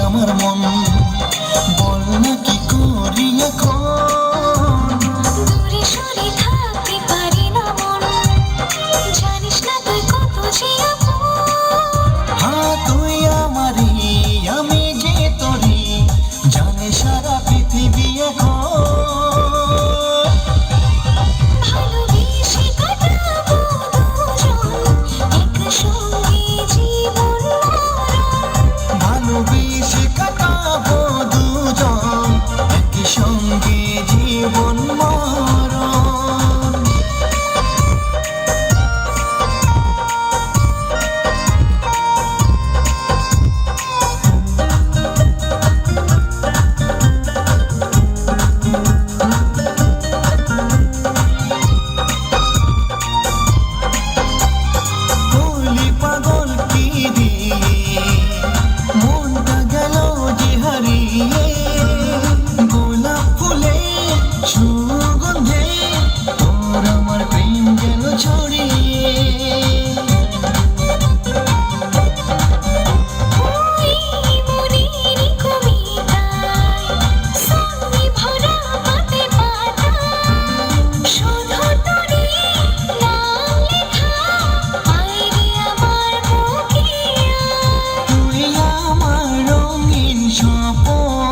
আমার মন, বল না কি করি এখন। দূরে সরে থাকতে পারি না মন, জানিস না তুই কত যে আপন। হ্যাঁ তুই আমারই, আমি যে তোরই, জানে সারা পৃথিবী এখন। ভালোবেসে কাটাবো দুজন একসঙ্গে জীবন মরণ। ভালোবেসে কাটাবো দুজন একই সঙ্গে জীবন মরণ। কলি পাগল কি দিয়ে মনটা গেল যে হারিয়ে, গোলাপ ফুলে সুগন্ধে তোর আমার প্রেম গেল ছড়িয়ে। ওই মনেরই কবিতায় সঙ্গে ভরা পাতে পাতায় শুধু তোরই নাম লেখা। আয় রে আমার বুকে আয়। তুই আমার রঙিন স্বপন,